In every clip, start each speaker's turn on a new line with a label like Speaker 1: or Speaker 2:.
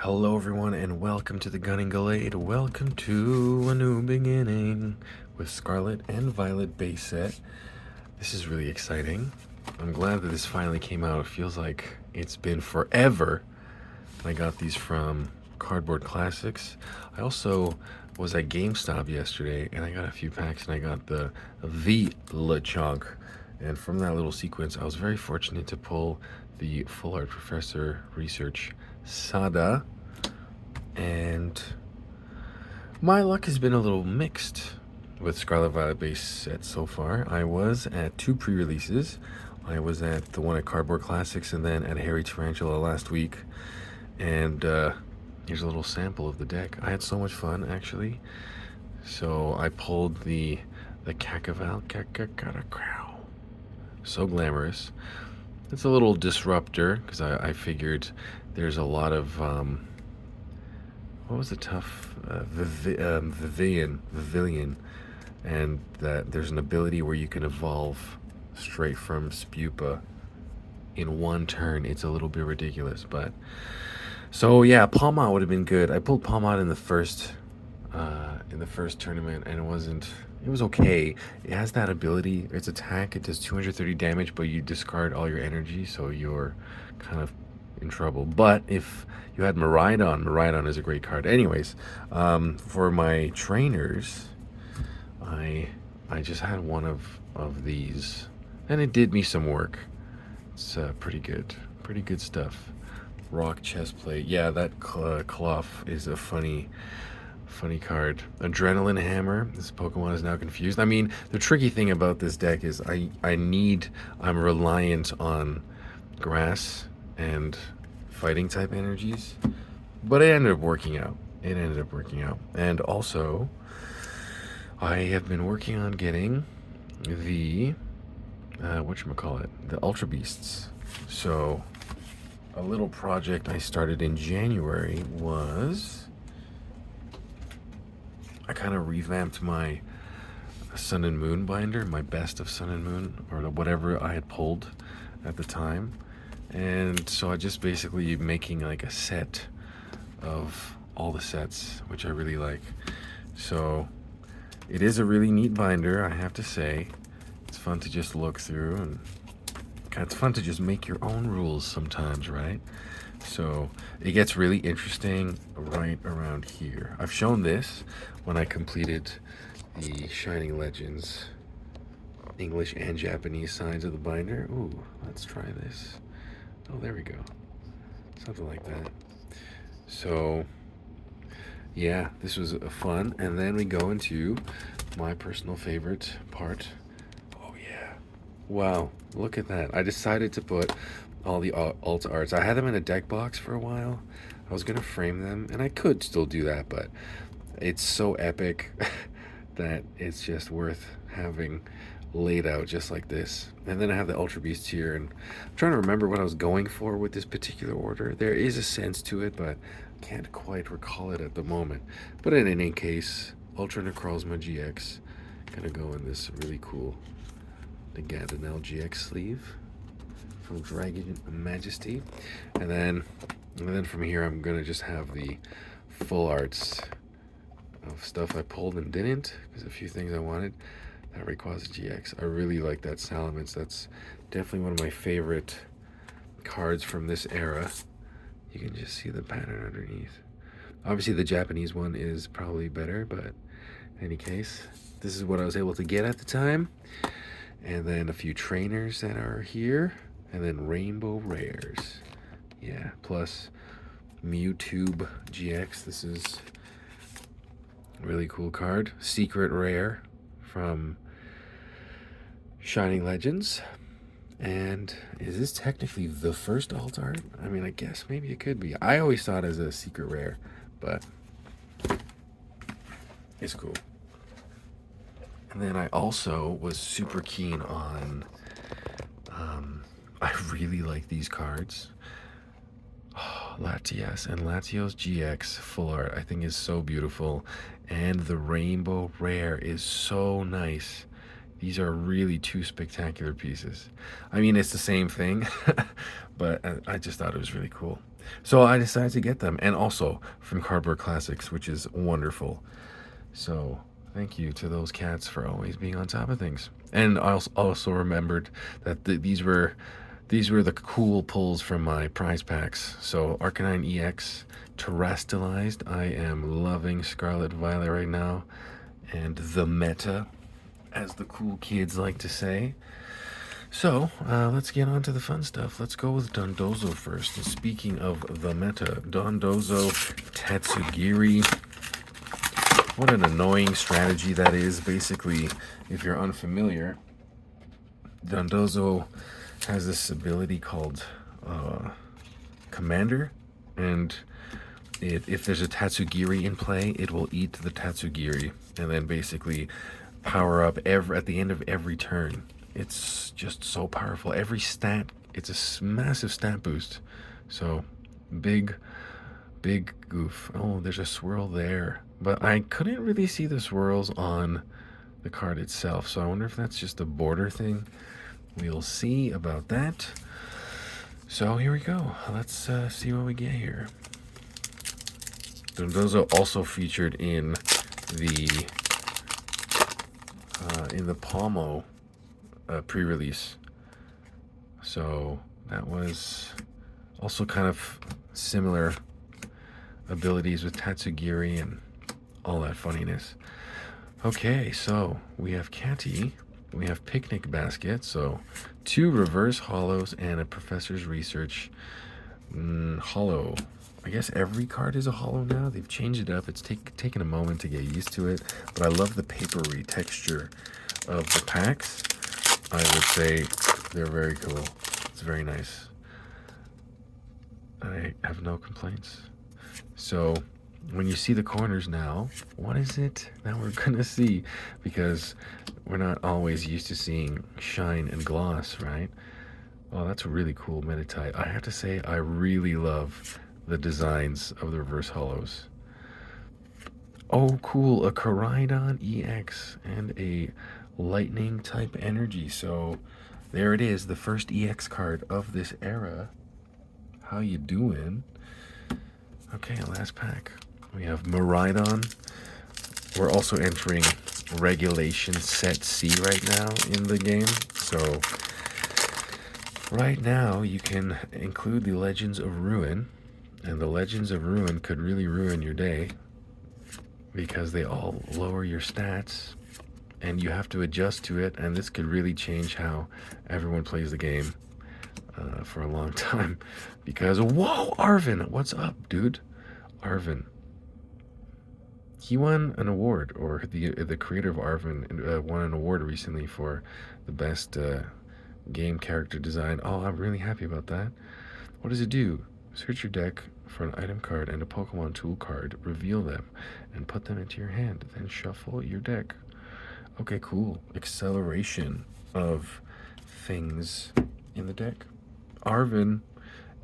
Speaker 1: Hello everyone and welcome to the Gunning Gallade. Welcome to a new beginning with Scarlet and Violet base set. This is really exciting. I'm glad that this finally came out. It feels like it's been forever. I got these from Cardboard Classics. I also was at GameStop yesterday and I got a few packs and I got the LeChonk. And from that little sequence, I was very fortunate to pull the Full Art Professor Research Sada, and my luck has been a little mixed with Scarlet Violet base sets so far. I was at two pre-releases. I was at the one at Cardboard Classics and then at Harry Tarantula last week. And here's a little sample of the deck. I had so much fun, actually. So I pulled the Cacaval. So glamorous. It's a little disruptor because I figured there's a lot of what was the tough Vivillon, and that there's an ability where you can evolve straight from Spupa in one turn. It's a little bit ridiculous, but so yeah, Palmot would have been good. I pulled Palmot in the first tournament, and it was okay. It has that ability. Its attack, it does 230 damage, but you discard all your energy, so you're kind of in trouble. But if you had Miraidon is a great card. Anyways, for my trainers, I just had one of these, and it did me some work. It's pretty good stuff. Rock chestplate. Yeah, that Clough is a funny card. Adrenaline Hammer. This Pokemon is now confused. I mean, the tricky thing about this deck is I'm reliant on grass and fighting type energies, but it ended up working out. And also, I have been working on getting the the Ultra Beasts. So a little project I started in January was I kind of revamped my Sun and Moon binder, my best of Sun and Moon, or whatever I had pulled at the time. And so I just basically making like a set of all the sets, which I really like. So it is a really neat binder, I have to say. It's fun to just look through, and it's fun to just make your own rules sometimes, right? So it gets really interesting right around here. I've shown this when I completed the Shining Legends English and Japanese sides of the binder. Ooh, let's try this. Oh, there we go. Something like that. So yeah, this was fun. And then we go into my personal favorite part. Oh yeah. Wow, look at that. I decided to put all the alt arts. I had them in a deck box for a while. I was gonna frame them, and I could still do that, but it's so epic that it's just worth having laid out just like this. And then I have the Ultra Beast here, and I'm trying to remember what I was going for with this particular order. There is a sense to it, but can't quite recall it at the moment. But in any case, Ultra Necrozma GX gonna go in this really cool Gallade GX sleeve from Dragon Majesty, and then from here I'm gonna just have the full arts of stuff I pulled and didn't, because a few things I wanted. That Rayquaza GX, I really like that Salamence. That's definitely one of my favorite cards from this era. You can just see the pattern underneath. Obviously the Japanese one is probably better, but in any case, this is what I was able to get at the time. And then a few trainers that are here, and then Rainbow Rares. Yeah, plus Mewtwo GX. This is a really cool card. Secret Rare from Shining Legends. And is this technically the first alt art? I mean, I guess maybe it could be. I always saw it as a secret rare, but it's cool. And then I also was super keen on, I really like these cards. Oh, Latias and Latios GX full art I think is so beautiful, and the Rainbow Rare is so nice. These are really two spectacular pieces. I mean, it's the same thing, but I just thought it was really cool. So I decided to get them, and also from Cardboard Classics, which is wonderful. So thank you to those cats for always being on top of things. And I also remembered that these were the cool pulls from my prize packs. So Arcanine EX, Terastallized. I am loving Scarlet Violet right now, and the meta, as the cool kids like to say. So, let's get on to the fun stuff. Let's go with Dondozo first. And speaking of the meta, Dondozo Tatsugiri. What an annoying strategy that is. Basically, if you're unfamiliar, Dondozo has this ability called Commander, and if there's a Tatsugiri in play, it will eat the Tatsugiri, and then basically power up at the end of every turn. It's just so powerful. Every stat, it's a massive stat boost. So, big goof. Oh, there's a swirl there. But I couldn't really see the swirls on the card itself. So I wonder if that's just a border thing. We'll see about that. So here we go. Let's see what we get here. Dondozo also featured in the Palmo pre-release, so that was also kind of similar abilities with Tatsugiri and all that funniness. Okay, so we have Catty, we have Picnic Basket, so 2 reverse hollows and a Professor's Research hollow. I guess every card is a hollow now. They've changed it up. It's taken a moment to get used to it, but I love the papery texture of the packs. I would say they're very cool. It's very nice. I have no complaints. So when you see the corners now, what is it that we're gonna see? Because we're not always used to seeing shine and gloss, right? Oh, that's a really cool Meditite. I have to say, I really love the designs of the reverse hollows. Oh, cool, a Koraidon EX and a lightning type energy. So there it is, the first EX card of this era. How you doing? Okay, last pack. We have Miraidon. We're also entering Regulation Set C right now in the game. So right now you can include the Legends of Ruin, and the Legends of Ruin could really ruin your day because they all lower your stats and you have to adjust to it, and this could really change how everyone plays the game for a long time. Because, whoa, Arvin, what's up, dude? Arvin. He won an award, or the creator of Arvin won an award recently for the best game character design. Oh, I'm really happy about that. What does it do? Search your deck for an item card and a Pokemon tool card, reveal them, and put them into your hand. Then shuffle your deck. Okay, cool. Acceleration of things in the deck. Arvin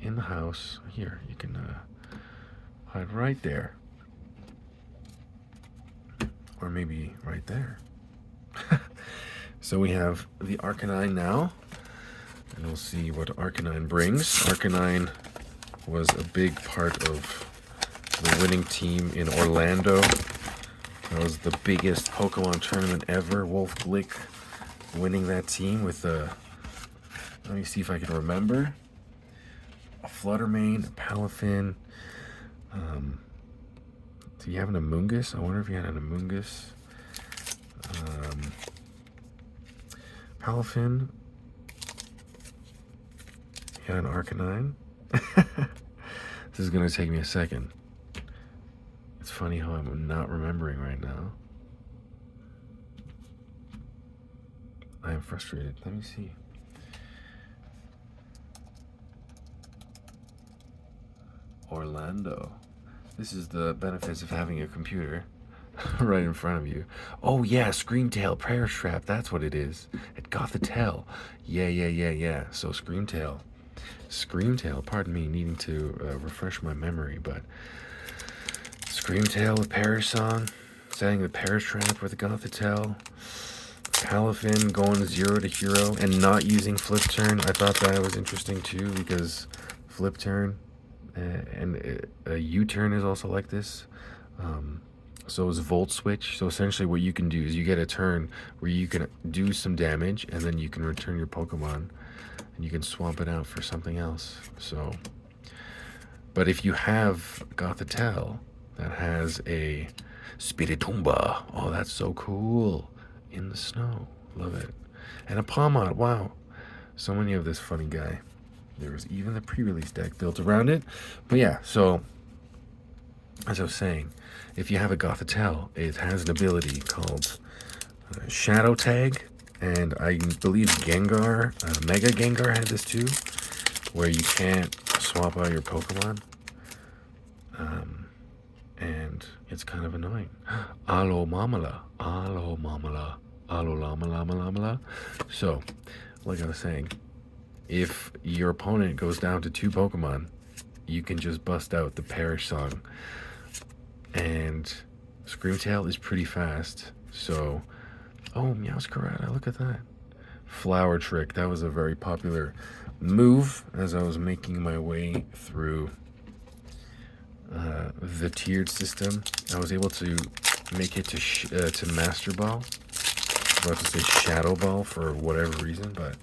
Speaker 1: in the house. Here, you can hide right there. Or maybe right there. So we have the Arcanine now. And we'll see what Arcanine brings. Arcanine was a big part of the winning team in Orlando. That was the biggest Pokemon tournament ever. Wolf Glick winning that team with a, let me see if I can remember, a Fluttermane, a Palafin. Do you have an Amoonguss? I wonder if you had an Amoonguss. Palafin. You had an Arcanine. This is going to take me a second. It's funny how I'm not remembering right now. I am frustrated. Let me see. Orlando. This is the benefits of having a computer right in front of you. Oh yeah, Screamtail, Prayer Trap, that's what it is. At Gothitelle. Yeah. So Screamtail, pardon me needing to refresh my memory, but Screamtail with Parish Song, setting the Parish Trap with Gothitelle. Palafin going 0 to hero and not using flip turn. I thought that was interesting too, because flip turn and a U-turn is also like this. So is Volt Switch. So essentially what you can do is you get a turn where you can do some damage and then you can return your Pokemon and you can swap it out for something else. So, but if you have Gothitelle that has a Spiritomba, oh, that's so cool. In the snow, love it. And a Palmot, wow. So many of this funny guy. There was even the pre-release deck built around it. But yeah, so as I was saying, if you have a Gothitelle, it has an ability called Shadow Tag, and I believe Gengar, Mega Gengar had this too, where you can't swap out your Pokemon, and it's kind of annoying. Alo Mamala, Alo Mamala, Alo Lama Lama Lama. So, like I was saying, if your opponent goes down to 2 Pokemon, you can just bust out the Perish Song. And Screamtail is pretty fast. So, oh, Meowscarada, look at that. Flower Trick, that was a very popular move as I was making my way through the tiered system. I was able to make it to Master Ball. I was about to say Shadow Ball for whatever reason, but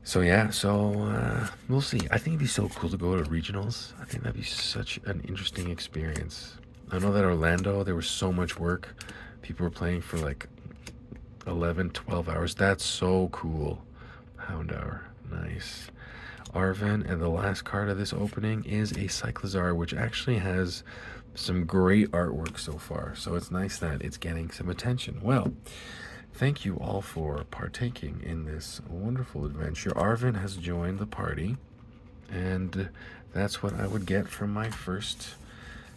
Speaker 1: so yeah, so we'll see. I think it'd be so cool to go to regionals. I think that'd be such an interesting experience. I know that Orlando, there was so much work. People were playing for like 11, 12 hours. That's so cool. Houndour, nice. Arven, and the last card of this opening is a Cyclizar, which actually has some great artwork so far. So it's nice that it's getting some attention. Well, thank you all for partaking in this wonderful adventure. Arven has joined the party, and that's what I would get from my first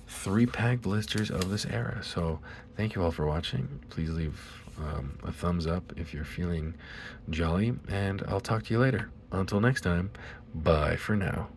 Speaker 1: 3-pack blisters of this era. So thank you all for watching. Please leave a thumbs up if you're feeling jolly, and I'll talk to you later. Until next time, bye for now.